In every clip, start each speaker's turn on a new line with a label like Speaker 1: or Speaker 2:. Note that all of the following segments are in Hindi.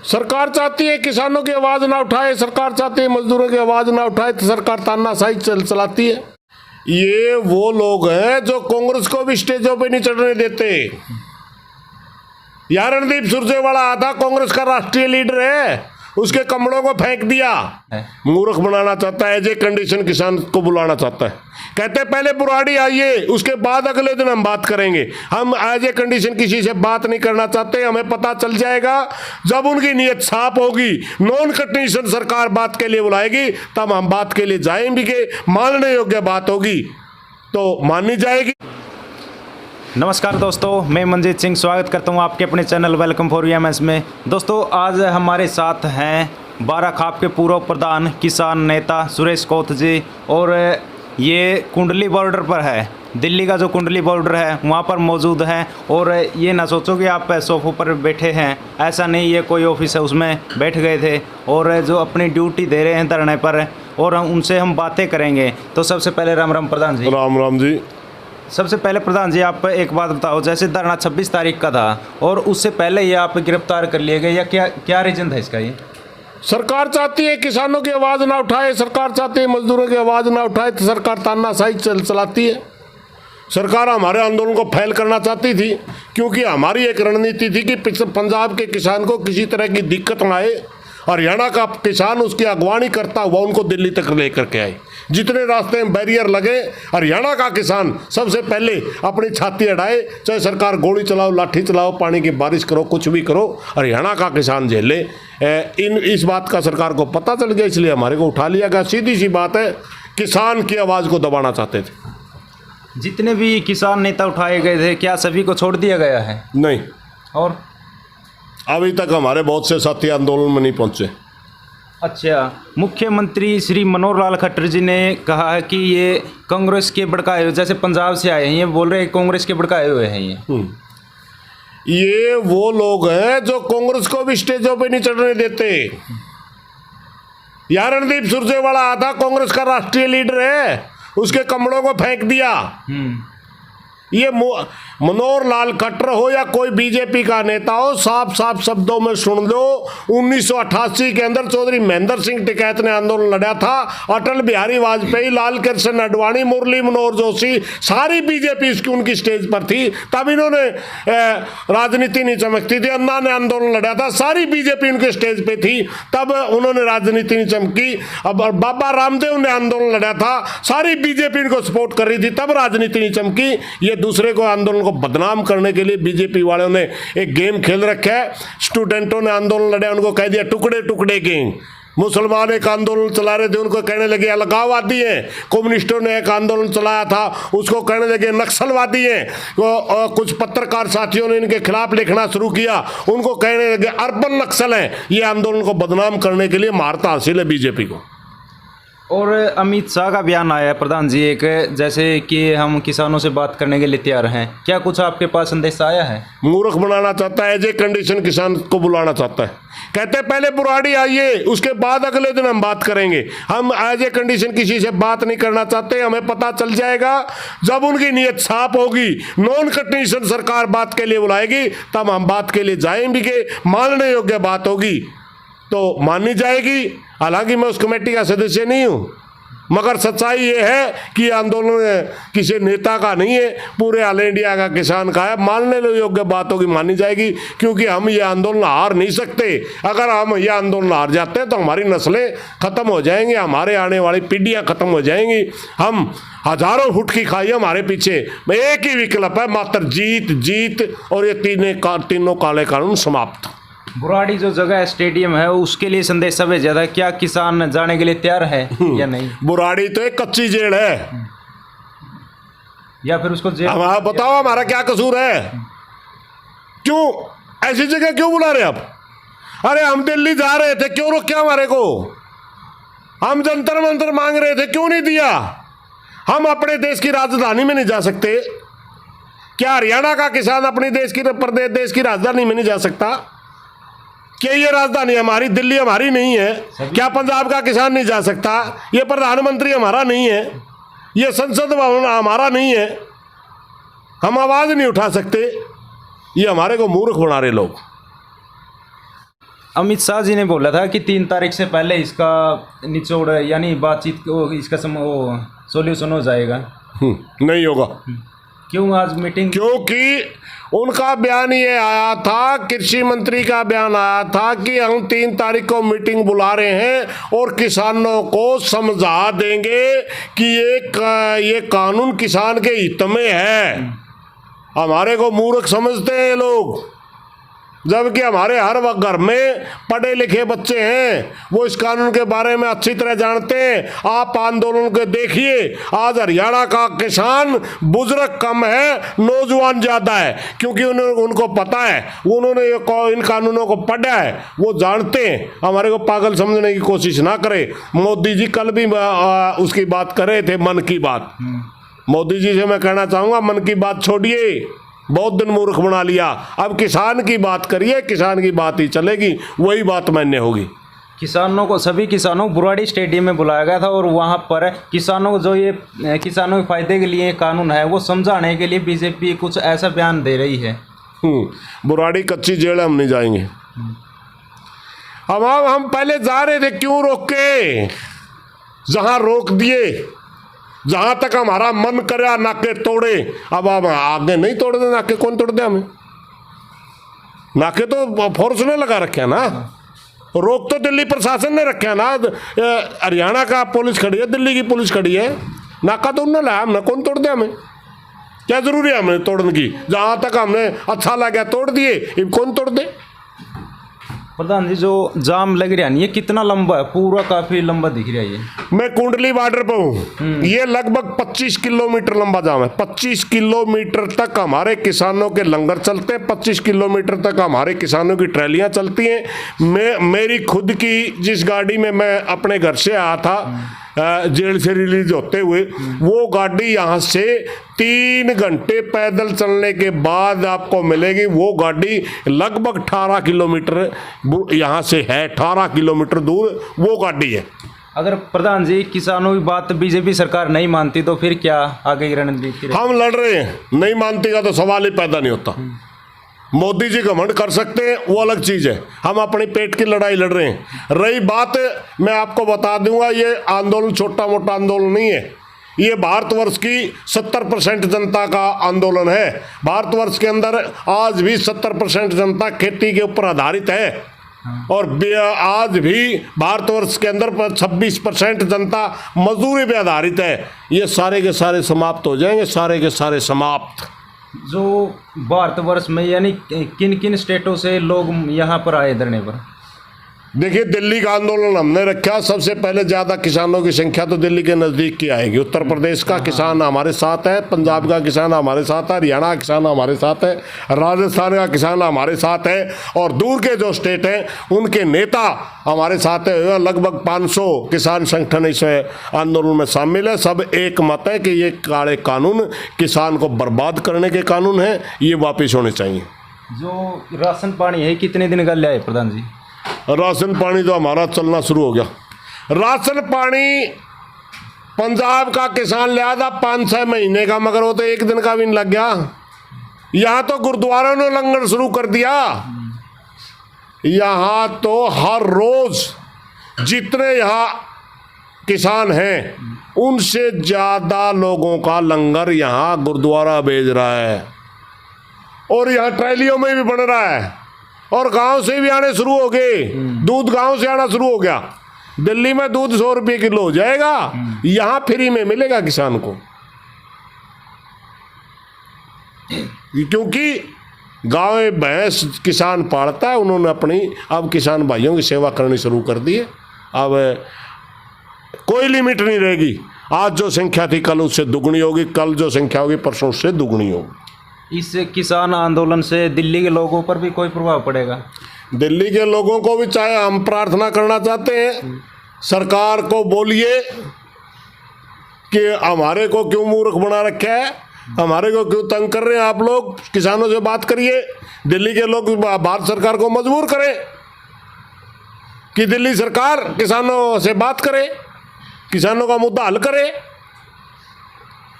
Speaker 1: सरकार चाहती है किसानों की आवाज ना उठाए, सरकार चाहती है मजदूरों की आवाज ना उठाए, तो सरकार तानाशाही चलाती है। ये वो लोग हैं जो कांग्रेस को भी स्टेजों पे नहीं चढ़ने देते। यार रणदीप सुरजेवाला आता कांग्रेस का राष्ट्रीय लीडर है, उसके कमलों को फेंक दिया। मूर्ख बनाना चाहता है, जे कंडीशन किसान को बुलाना चाहता है। कहते पहले बुराड़ी आइए, उसके बाद अगले दिन हम बात करेंगे। हम एज ए कंडीशन किसी से बात नहीं करना चाहते। हमें पता चल जाएगा जब उनकी नीयत साफ होगी, नॉन कंडीशन सरकार बात के लिए बुलाएगी, तब हम बात के लिए जाएंगे। मानने योग्य बात होगी तो मानी जाएगी।
Speaker 2: नमस्कार दोस्तों, मैं मनजीत सिंह स्वागत करता हूं आपके अपने चैनल वेलकम फॉर यूएमएस में। दोस्तों आज हमारे साथ हैं बाराखाप के पूर्व प्रधान किसान नेता सुरेश कोत जी, और ये कुंडली बॉर्डर पर है, दिल्ली का जो कुंडली बॉर्डर है वहाँ पर मौजूद हैं। और ये ना सोचो कि आप सोफों पर बैठे हैं, ऐसा नहीं, ये कोई ऑफिस है उसमें बैठ गए थे और जो अपनी ड्यूटी दे रहे हैं धरने पर, और उनसे हम बातें करेंगे। तो सबसे पहले राम राम प्रधान जी।
Speaker 1: राम राम जी।
Speaker 2: सबसे पहले प्रधान जी आप एक बात बताओ, जैसे धरना 26 तारीख का था और उससे पहले ये आप गिरफ्तार कर लिए गए, या क्या रीजन था इसका? ये
Speaker 1: सरकार चाहती है किसानों की आवाज ना उठाए, सरकार चाहती है मजदूरों की आवाज ना उठाए, तो सरकार तानाशाही चलाती है। सरकार हमारे आंदोलन को फैल करना चाहती थी, क्योंकि हमारी एक रणनीति थी कि पंजाब के किसान को किसी तरह की दिक्कत ना आए। हरियाणा का किसान उसकी अगवानी करता हुआ उनको दिल्ली तक लेकर के आए। जितने रास्ते में बैरियर लगे, हरियाणा का किसान सबसे पहले अपनी छाती अड़ाए, चाहे सरकार गोली चलाओ, लाठी चलाओ, पानी की बारिश करो, कुछ भी करो, हरियाणा का किसान झेले। इस बात का सरकार को पता चल गया, इसलिए हमारे को उठा लिया गया। सीधी सी बात है, किसान की आवाज़ को दबाना चाहते थे।
Speaker 2: जितने भी किसान नेता उठाए गए थे, क्या सभी को छोड़ दिया गया है?
Speaker 1: नहीं,
Speaker 2: और
Speaker 1: अभी तक हमारे बहुत से साथी आंदोलन में नहीं पहुंचे।
Speaker 2: अच्छा, मुख्यमंत्री श्री मनोहर लाल खट्टर जी ने कहा है कि ये कांग्रेस के भड़काए हुए, जैसे पंजाब से आए हैं, ये बोल रहे हैं कांग्रेस के भड़काए हुए हैं।
Speaker 1: ये वो लोग हैं जो कांग्रेस को भी स्टेजों पे नहीं चढ़ने देते। यार रणदीप सुरजेवाला आता कांग्रेस का राष्ट्रीय लीडर है, उसके कमलों को फेंक दिया। ये मनोहर लाल खट्टर हो या कोई बीजेपी का नेता हो, साफ साफ शब्दों में सुन लो, 1988 के अंदर चौधरी महेंद्र सिंह टिकैत ने आंदोलन लड़ा था। अटल बिहारी वाजपेयी, लाल कृष्ण आडवाणी, मुरली मनोहर जोशी, सारी बीजेपी इसकी उनकी स्टेज पर थी। तब इन्होंने राजनीति नहीं चमकती थी। अन्ना ने आंदोलन लड़ा था, सारी बीजेपी उनके स्टेज पे थी, तब उन्होंने राजनीति नहीं चमकी। अब बाबा रामदेव ने आंदोलन लड़ा था, सारी बीजेपी इनको सपोर्ट कर रही थी, तब राजनीति नहीं चमकी। ये दूसरे को आंदोलन को बदनाम करने के लिए बीजेपी वालों ने एक गेम खेल रखा है। स्टूडेंटों ने आंदोलन लड़े, उनको कह दिया टुकड़े टुकड़े गैंग। मुसलमान एक आंदोलन चला रहे थे, उनको कहने लगे अलगाववादी हैं। कम्युनिस्टों ने एक आंदोलन चलाया था, उसको कहने लगे नक्सलवादी हैं। कुछ पत्रकार साथियों ने इनके खिलाफ लिखना शुरू किया, उनको कहने लगे अर्बन नक्सल हैं। ये आंदोलन को बदनाम करने के लिए महारत हासिल है बीजेपी को।
Speaker 2: और अमित शाह का बयान आया है प्रधान जी एक, जैसे कि हम किसानों से बात करने के लिए तैयार हैं, क्या कुछ आपके पास संदेश आया है?
Speaker 1: मूर्ख बनाना चाहता है, जे कंडीशन किसान को बुलाना चाहता है। कहते पहले बुराड़ी आइए, उसके बाद अगले दिन हम बात करेंगे। हम एज ए कंडीशन किसी से बात नहीं करना चाहते। हमें पता चल जाएगा जब उनकी नीयत साफ होगी, नॉन कंडीशन सरकार बात के लिए बुलाएगी, तब हम बात के लिए जाएंगे। मानने योग्य बात होगी तो मानी जाएगी। हालांकि मैं उस कमेटी का सदस्य नहीं हूं, मगर सच्चाई ये है कि आंदोलन किसी नेता का नहीं है, पूरे ऑल इंडिया का किसान का है। मानने योग्य बात होगी, मानी जाएगी, क्योंकि हम ये आंदोलन हार नहीं सकते। अगर हम ये आंदोलन हार जाते हैं तो हमारी नस्लें खत्म हो जाएंगी, हमारे आने वाली पीढ़ियां खत्म हो जाएंगी। हम हजारों फुट की खाई हमारे पीछे, एक ही विकल्प है मात्र, जीत जीत, और ये तीनों काले कानून समाप्त।
Speaker 2: बुराड़ी जो जगह है, स्टेडियम है, उसके लिए संदेश सब ज्यादा, क्या किसान जाने के लिए तैयार है या नहीं?
Speaker 1: बुराड़ी तो एक कच्ची जेल है,
Speaker 2: या फिर उसको जेल?
Speaker 1: हमारा बताओ हमारा क्या कसूर है? क्यों ऐसी जगह क्यों बुला रहे आप? अरे हम दिल्ली जा रहे थे, क्यों रोक हमारे को? हम जंतर मंतर मांग रहे थे, क्यों नहीं दिया? हम अपने देश की राजधानी में नहीं जा सकते? क्या हरियाणा का किसान अपनी देश की राजधानी में नहीं जा सकता? क्या ये राजधानी हमारी, दिल्ली हमारी नहीं है? क्या पंजाब का किसान नहीं जा सकता? ये प्रधानमंत्री हमारा नहीं है? ये संसद भवन हमारा नहीं है? हम आवाज नहीं उठा सकते? ये हमारे को मूर्ख बना रहे लोग।
Speaker 2: अमित शाह जी ने बोला था कि 3 तारीख से पहले इसका निचोड़ यानी बातचीत इसका सॉल्यूशन हो जाएगा।
Speaker 1: नहीं होगा।
Speaker 2: क्यों आज मीटिंग?
Speaker 1: क्योंकि उनका बयान ये आया था, कृषि मंत्री का बयान आया था कि हम 3 तारीख को मीटिंग बुला रहे हैं और किसानों को समझा देंगे कि ये कानून किसान के हित में है। हमारे को मूर्ख समझते हैं लोग, जबकि हमारे हर वक्त घर में पढ़े लिखे बच्चे हैं, वो इस कानून के बारे में अच्छी तरह जानते हैं। आप आंदोलन को देखिए, आज हरियाणा का किसान बुजुर्ग कम है, नौजवान ज़्यादा है, क्योंकि उनको पता है, उन्होंने इन कानूनों को पढ़ा है, वो जानते हैं। हमारे को पागल समझने की कोशिश ना करे। मोदी जी कल भी उसकी बात कर रहे थे, मन की बात। मोदी जी से मैं कहना चाहूँगा, मन की बात छोड़िए, बहुत दिन मूर्ख बना लिया। अब किसान की बात करिए, किसान की बात ही चलेगी, वही बात मान्य होगी।
Speaker 2: किसानों को, सभी किसानों को बुराड़ी स्टेडियम में बुलाया गया था और वहाँ पर किसानों को जो ये किसानों के फायदे के लिए कानून है वो समझाने के लिए बीजेपी कुछ ऐसा बयान दे रही है।
Speaker 1: बुराड़ी कच्ची जेल, हम नहीं जाएंगे। हम पहले जा रहे थे, क्यों रोके? जहाँ रोक दिए, जहां तक हमारा मन करा नाके तोड़े। अब हम आगे नहीं तोड़ दे नाके, कौन तोड़ दे हमें? नाके तो फोर्स ने लगा रखे हैं ना, रोक तो दिल्ली प्रशासन ने रखे है ना। हरियाणा का पुलिस खड़ी है, दिल्ली की पुलिस खड़ी है, नाका तोड़ने लगा हमने, कौन तोड़ दे हमें? क्या जरूरी है हमें तोड़ने की? जहां तक हमने अच्छा लगा तोड़ दिए, अब कौन तोड़ दे?
Speaker 2: प्रधान जी, जो जाम लग रहा है ये कितना लंबा है? पूरा काफी लंबा दिख रहा है ये।
Speaker 1: मैं कुंडली बॉर्डर पे हूँ, ये लगभग 25 किलोमीटर लंबा जाम है। 25 किलोमीटर तक हमारे किसानों के लंगर चलते हैं, 25 किलोमीटर तक हमारे किसानों की ट्रैलियाँ चलती हैं। मेरी खुद की जिस गाड़ी में मैं अपने घर से आया था जेल से रिलीज होते हुए, वो गाड़ी यहाँ से 3 घंटे पैदल चलने के बाद आपको मिलेगी। वो गाड़ी लगभग 18 किलोमीटर यहाँ से है, 18 किलोमीटर दूर वो गाड़ी है।
Speaker 2: अगर प्रधान जी किसानों की बात बीजेपी सरकार नहीं मानती तो फिर क्या आगे की रणनीति? हम
Speaker 1: लड़ रहे हैं, नहीं मानती का तो सवाल ही पैदा नहीं होता। मोदी जी घमंड कर सकते हैं, वो अलग चीज़ है, हम अपनी पेट की लड़ाई लड़ रहे हैं। रही बात, मैं आपको बता दूंगा, ये आंदोलन छोटा मोटा आंदोलन नहीं है, ये भारतवर्ष की 70% जनता का आंदोलन है। भारतवर्ष के अंदर आज भी 70% जनता खेती के ऊपर आधारित है, और आज भी भारतवर्ष के अंदर 26% जनता मजदूरी पे आधारित है। ये सारे के सारे समाप्त हो जाएंगे, सारे के सारे समाप्त।
Speaker 2: जो भारतवर्ष में यानी किन किन स्टेटों से लोग यहाँ पर आए धरने पर?
Speaker 1: देखिए, दिल्ली का आंदोलन हमने रखा, सबसे पहले ज़्यादा किसानों की संख्या तो दिल्ली के नज़दीक की आएगी। उत्तर प्रदेश का किसान हमारे साथ है, पंजाब का किसान हमारे साथ है, हरियाणा का किसान हमारे साथ है, राजस्थान का किसान हमारे साथ है, और दूर के जो स्टेट हैं उनके नेता हमारे साथ है। लगभग 500 किसान संगठन इस आंदोलन में शामिल है। सब एक मत है कि ये काले कानून किसान को बर्बाद करने के कानून हैं, ये वापस होने चाहिए।
Speaker 2: जो राशन पानी है कितने दिन का लिया है प्रधान जी?
Speaker 1: राशन पानी तो हमारा चलना शुरू हो गया। राशन पानी पंजाब का किसान लिया था 5-6 महीने का, मगर वो तो 1 दिन का भी नहीं लग गया। यहाँ तो गुरुद्वारों ने लंगर शुरू कर दिया। यहाँ तो हर रोज जितने यहाँ किसान हैं उनसे ज़्यादा लोगों का लंगर यहाँ गुरुद्वारा भेज रहा है, और यहाँ ट्रैलियों में भी बन रहा है, और गांव से भी आने शुरू हो गए। दूध गांव से आना शुरू हो गया। दिल्ली में दूध 100 रुपये किलो हो जाएगा, यहाँ फ्री में मिलेगा किसान को, क्योंकि गांव में भैंस किसान पालता है। उन्होंने अपनी अब किसान भाइयों की सेवा करनी शुरू कर दी है। अब कोई लिमिट नहीं रहेगी। आज जो संख्या थी कल उससे दुगनी होगी, कल जो संख्या होगी परसों उससे दुगनी होगी।
Speaker 2: इस किसान आंदोलन से दिल्ली के लोगों पर भी कोई प्रभाव पड़ेगा?
Speaker 1: दिल्ली के लोगों को भी, चाहे हम प्रार्थना करना चाहते हैं, सरकार को बोलिए कि हमारे को क्यों मूर्ख बना रखा है, हमारे को क्यों तंग कर रहे हैं आप लोग। किसानों से बात करिए, दिल्ली के लोग भारत सरकार को मजबूर करें कि दिल्ली सरकार किसानों से बात करे, किसानों का मुद्दा हल करे।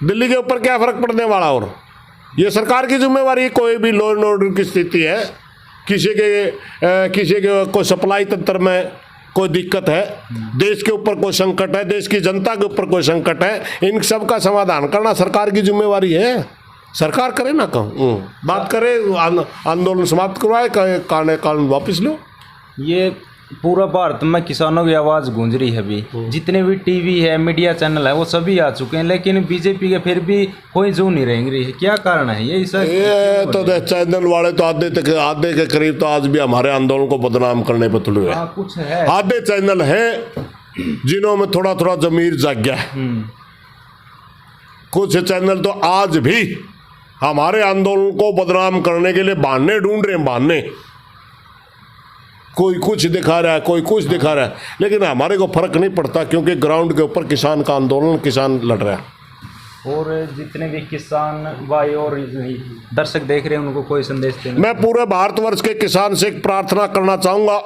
Speaker 1: दिल्ली के ऊपर क्या फर्क पड़ने वाला? और ये सरकार की जिम्मेवारी, कोई भी लॉ एंड ऑर्डर की स्थिति है किसी के कोई सप्लाई तंत्र में कोई दिक्कत है, देश के ऊपर कोई संकट है, देश की जनता के ऊपर कोई संकट है, इन सब का समाधान करना सरकार की जिम्मेवारी है। सरकार करे ना कहूँ, बात करे, आंदोलन समाप्त करवाए, कानून वापस लो।
Speaker 2: ये पूरा भारत में किसानों की आवाज़ गूंज रही है अभी, जितने भी टीवी है, मीडिया चैनल है, वो सभी आ चुके हैं, लेकिन बीजेपी के फिर भी कोई जू नहीं रेंग रही है। क्या कारण है ये सर?
Speaker 1: ये तो चैनल वाले तो आधे के करीब तो आज भी हमारे आंदोलन को बदनाम करने पर तुले हुए हैं।
Speaker 2: कुछ है,
Speaker 1: आधे चैनल हैं जिन्हों में थोड़ा थोड़ा जमीर जाग गया है। कुछ चैनल तो आज भी हमारे आंदोलन को बदनाम करने के लिए बहाने ढूंढ रहे हैं, बहाने। कोई कुछ दिखा रहा है, कोई कुछ दिखा रहा है, लेकिन हमारे को फर्क नहीं पड़ता, क्योंकि ग्राउंड के ऊपर किसान का आंदोलन, किसान लड़ रहा है।
Speaker 2: और जितने भी किसान भाई और दर्शक देख रहे हैं उनको कोई संदेश देना?
Speaker 1: मैं पूरे भारतवर्ष के किसान से एक प्रार्थना करना चाहूँगा,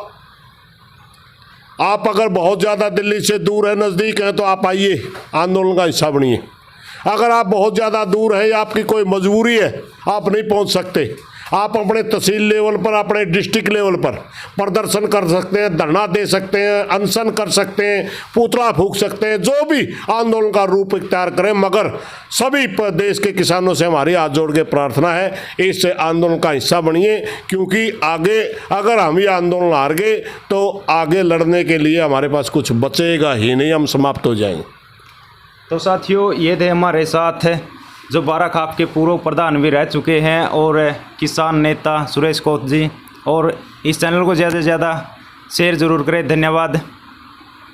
Speaker 1: आप अगर बहुत ज़्यादा दिल्ली से दूर है, नज़दीक है, तो आप आइए, आंदोलन का हिस्सा बनिए। अगर आप बहुत ज़्यादा दूर हैं या आपकी कोई मजबूरी है, आप नहीं पहुंच सकते, आप अपने तहसील लेवल पर, अपने डिस्ट्रिक्ट लेवल पर प्रदर्शन कर सकते हैं, धरना दे सकते हैं, अनशन कर सकते हैं, पुतला फूंक सकते हैं, जो भी आंदोलन का रूप इख्तियार करें। मगर सभी देश के किसानों से हमारी हाथ जोड़ के प्रार्थना है, इस आंदोलन का हिस्सा बनिए, क्योंकि आगे अगर हम ये आंदोलन हार गए तो आगे लड़ने के लिए हमारे पास कुछ बचेगा ही नहीं, हम समाप्त हो जाएंगे।
Speaker 2: तो साथियों, ये थे हमारे साथ जो बाराखाप के पूर्व प्रधान भी रह चुके हैं और किसान नेता सुरेश कोत जी। और इस चैनल को ज़्यादा से ज़्यादा शेयर ज़रूर करें। धन्यवाद।